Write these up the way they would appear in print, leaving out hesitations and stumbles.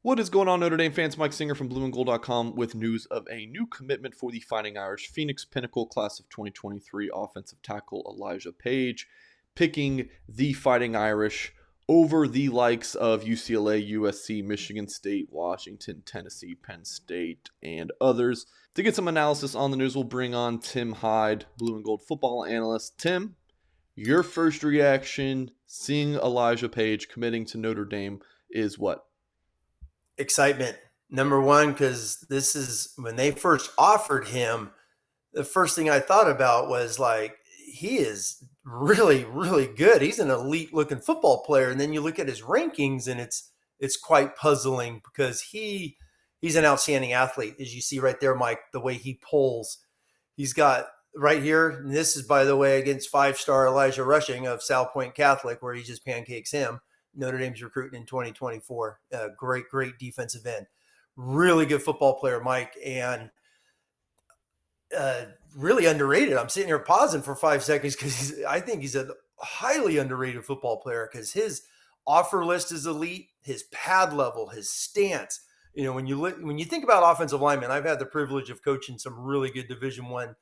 What is going on, Notre Dame fans? Mike Singer from blueandgold.com with news of a new commitment for the Fighting Irish Phoenix Pinnacle class of 2023 offensive tackle Elijah Paige, picking the Fighting Irish over the likes of UCLA, USC, Michigan State, Washington, Tennessee, Penn State, and others. To get some analysis on the news, we'll bring on Tim Hyde, Blue and Gold football analyst. Tim, your first reaction seeing Elijah Paige committing to Notre Dame is what? Excitement. Number one, because this is when they first offered him, the first thing I thought about was like, he is really, really good. He's an elite looking football player. And then you look at his rankings and it's quite puzzling because he's an outstanding athlete, as you see right there, Mike, the way he pulls. He's got right here, and this is, by the way, against five-star Elijah Rushing of South Point Catholic, where he just pancakes him. Notre Dame's recruiting in 2024. Great defensive end. Really good football player, Mike, and really underrated. I'm sitting here pausing for 5 seconds because I think he's a highly underrated football player because his offer list is elite, his pad level, his stance. You know, when you think about offensive linemen, I've had the privilege of coaching some really good Division One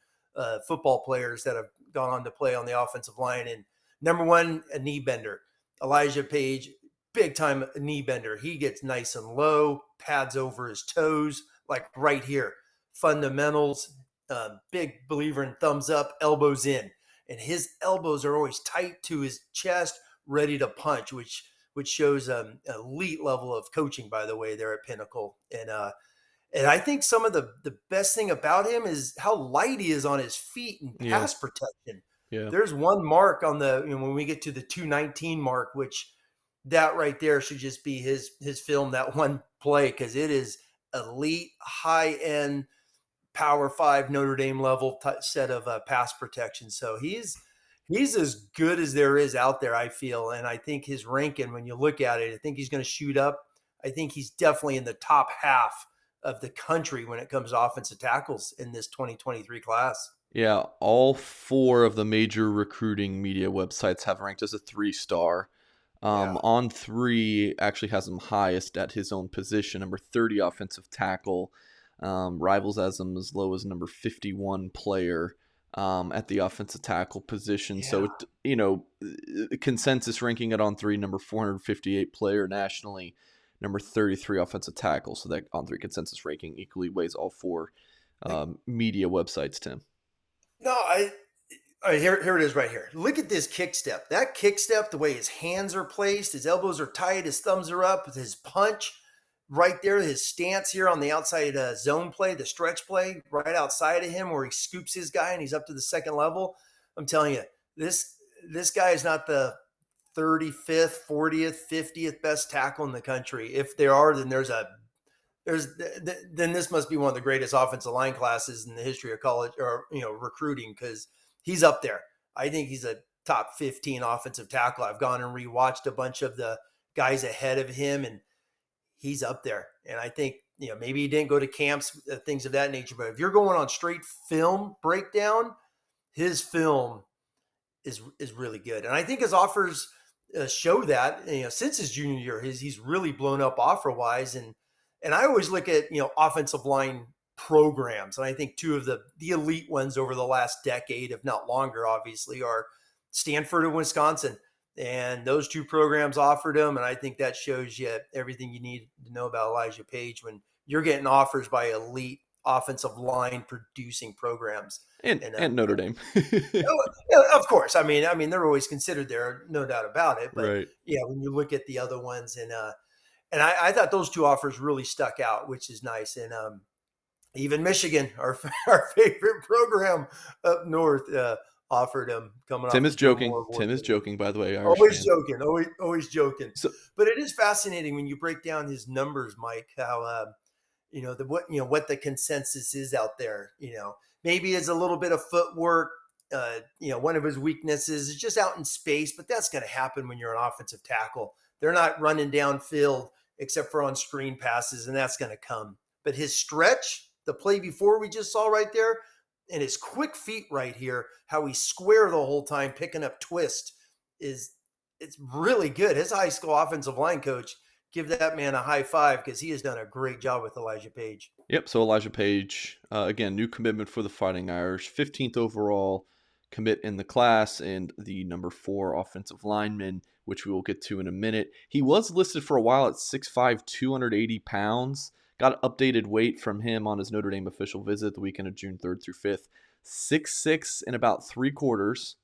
football players that have gone on to play on the offensive line. And number one, a knee bender. Elijah Paige, big time knee bender. He gets nice and low, pads over his toes, like right here. Fundamentals, big believer in thumbs up, elbows in. And his elbows are always tight to his chest, ready to punch, which shows an elite level of coaching, by the way, there at Pinnacle. And I think some of the best thing about him is how light he is on his feet and Yeah, pass protection. yeah. There's one mark on when we get to the 219 mark, which that right there should just be his film, that one play, because it is elite, high end, Power Five Notre Dame level set of pass protection. So he's as good as there is out there, I feel, and I think his ranking, when you look at it, I think he's going to shoot up. I think he's definitely in the top half of the country when it comes to offensive tackles in this 2023 class. Yeah, all four of the major recruiting media websites have ranked as a 3-star. Yeah. On three, actually has him highest at his own position, number 30 offensive tackle. Rivals as him as low as number 51 player at the offensive tackle position. So, Yeah. consensus ranking it on three, number 458 player nationally, number 33 offensive tackle. So that on three consensus ranking equally weighs all four media websites, Tim. No, all right, here it is right here. Look at this kick step. That kick step, the way his hands are placed, his elbows are tight, his thumbs are up, with his punch right there, his stance here on the outside zone play, the stretch play right outside of him where he scoops his guy and he's up to the second level. I'm telling you, this guy is not the 35th, 40th, 50th best tackle in the country. If there are, then then this must be one of the greatest offensive line classes in the history of college or recruiting, because he's up there. I think he's a top 15 offensive tackle. I've gone and rewatched a bunch of the guys ahead of him, and he's up there. And I think maybe he didn't go to camps, things of that nature. But if you're going on straight film breakdown, his film is really good, and I think his offers show that. Since his junior year, he's really blown up offer wise, and I always look at offensive line programs, and I think two of the elite ones over the last decade, if not longer, obviously, are Stanford and Wisconsin. And those two programs offered him, and I think that shows you everything you need to know about Elijah Paige when you're getting offers by elite offensive line producing programs. And And and Notre Dame. yeah, of course, I mean, they're always considered there, no doubt about it. But Right. yeah, when you look at the other ones, and I thought those two offers really stuck out, which is nice. And even Michigan, our our favorite program up north, offered him coming Tim off is the German joking. World War Tim is II. joking, by the way, Irish Always fan. joking, always joking. So But it is fascinating when you break down his numbers, Mike. How what the consensus is out there. Maybe it's a little bit of footwork. One of his weaknesses is just out in space, but that's going to happen when you're an offensive tackle. They're not running downfield except for on screen passes, and that's going to come. But his stretch, the play before we just saw right there, and his quick feet right here, how he's square the whole time, picking up twist, is it's really good. His high school offensive line coach give that man a high five because he has done a great job with Elijah Paige. Yep. So Elijah Paige, again, new commitment for the Fighting Irish, 15th overall commit in the class, and the number 4 offensive lineman, which we will get to in a minute. He was listed for a while at 6'5", 280 pounds. Got updated weight from him on his Notre Dame official visit the weekend of June 3rd through 5th. 6'6" and about 3/4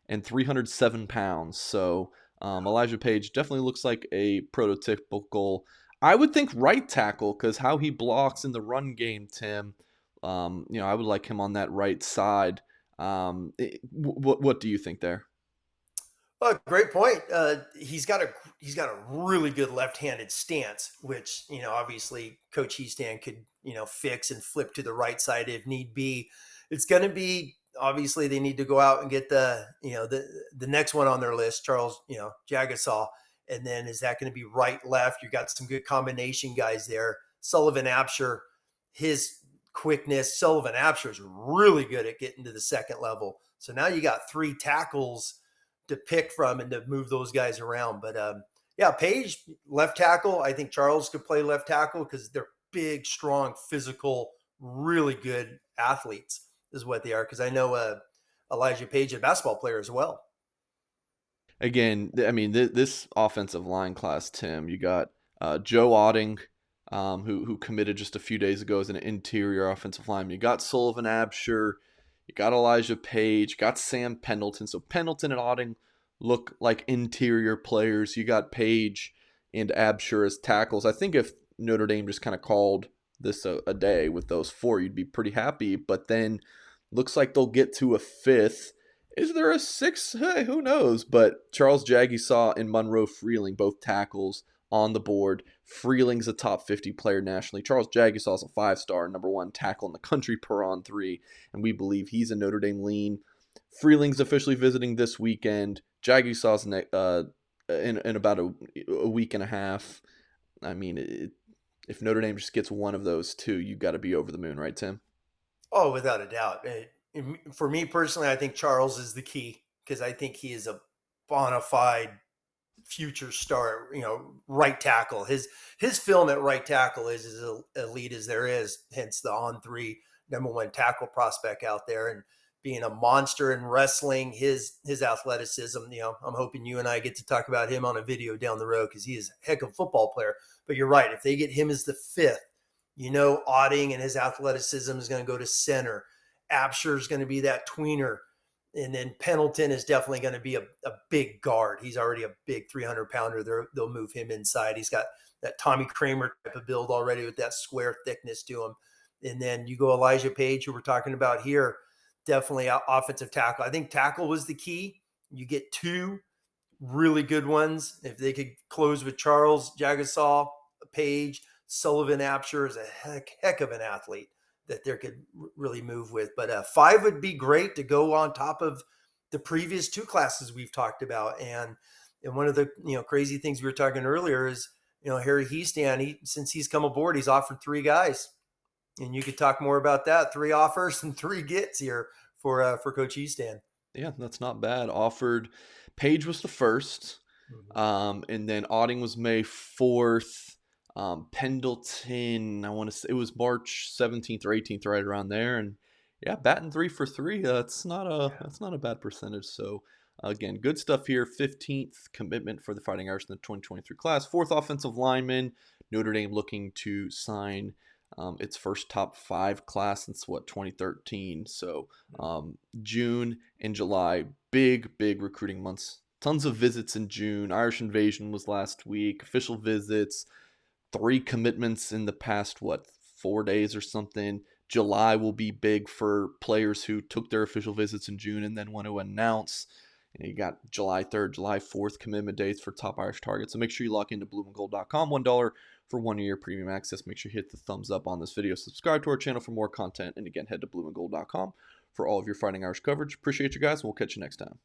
and 307 pounds. So Elijah Paige definitely looks like a prototypical, I would think, right tackle, because how he blocks in the run game, Tim, I would like him on that right side. What do you think there? Oh, great point. He's got a really good left-handed stance, which obviously Coach Easton could fix and flip to the right side if need be. It's going to be obviously they need to go out and get the next one on their list, Charles Jagasaw, and then is that going to be right left? You got some good combination guys there. Sullivan Absher, his quickness. Sullivan Absher is really good at getting to the second level. So now you got 3 tackles to pick from and to move those guys around. But yeah, Paige, left tackle. I think Charles could play left tackle because they're big, strong, physical, really good athletes is what they are. Because I know Elijah Paige, a basketball player as well. Again, I mean, this offensive line class, Tim, you got Joe Otting, who committed just a few days ago as an interior offensive lineman. You got Sullivan Absher, you got Elijah Paige, got Sam Pendleton. So Pendleton and Otting look like interior players. You got Paige and Absher as tackles. I think if Notre Dame just kind of called this a day with those 4, you'd be pretty happy. But then looks like they'll get to a 5th. Is there a 6th? Hey, who knows? But Charles Jagasaw and Monroe Freeling, both tackles on the board. Freeling's a top 50 player nationally. Charles Jagasaw is a 5-star, number 1 tackle in the country per on 3, and we believe he's a Notre Dame lean. Freeling's officially visiting this weekend. Jagasaw's in about a week and a half. I mean, if Notre Dame just gets one of those 2, you got to be over the moon, right, Tim? Oh, without a doubt. For me personally, I think Charles is the key because I think he is a bona fide future star, right tackle. His film at right tackle is as elite as there is, hence the on 3 number 1 tackle prospect out there, and being a monster in wrestling, his athleticism, I'm hoping you and I get to talk about him on a video down the road because he is a heck of a football player. But you're right, if they get him as the 5th, Otting and his athleticism is going to go to center. Absher is going to be that tweener. And then Pendleton is definitely going to be a big guard. He's already a big 300-pounder. They'll move him inside. He's got that Tommy Kramer type of build already with that square thickness to him. And then you go Elijah Paige, who we're talking about here, definitely offensive tackle. I think tackle was the key. You get 2 really good ones. If they could close with Charles Jagasaw, Paige, Sullivan Absher is a heck of an athlete that they could really move with. But 5 would be great to go on top of the previous 2 classes we've talked about. And one of the crazy things we were talking earlier is Harry Heastan, since he's come aboard, he's offered 3 guys, and you could talk more about that. 3 offers and 3 gets here for Coach Heastan. Yeah, that's not bad. Offered Paige was the first, and then Otting was May 4th. Pendleton, I want to say it was March 17th or 18th, right around there. And yeah, batting 3 for 3. That's not a bad percentage. So again, good stuff here. 15th commitment for the Fighting Irish in the 2023 class. 4th offensive lineman. Notre Dame looking to sign its first top 5 class since 2013. So June and July, big recruiting months. Tons of visits in June. Irish Invasion was last week. Official visits. 3 commitments in the past, 4 days or something. July will be big for players who took their official visits in June and then want to announce. You got July 3rd, July 4th commitment dates for top Irish targets. So make sure you log into blueandgold.com. $1 for 1 year premium access. Make sure you hit the thumbs up on this video. Subscribe to our channel for more content. And again, head to blueandgold.com for all of your Fighting Irish coverage. Appreciate you guys. We'll catch you next time.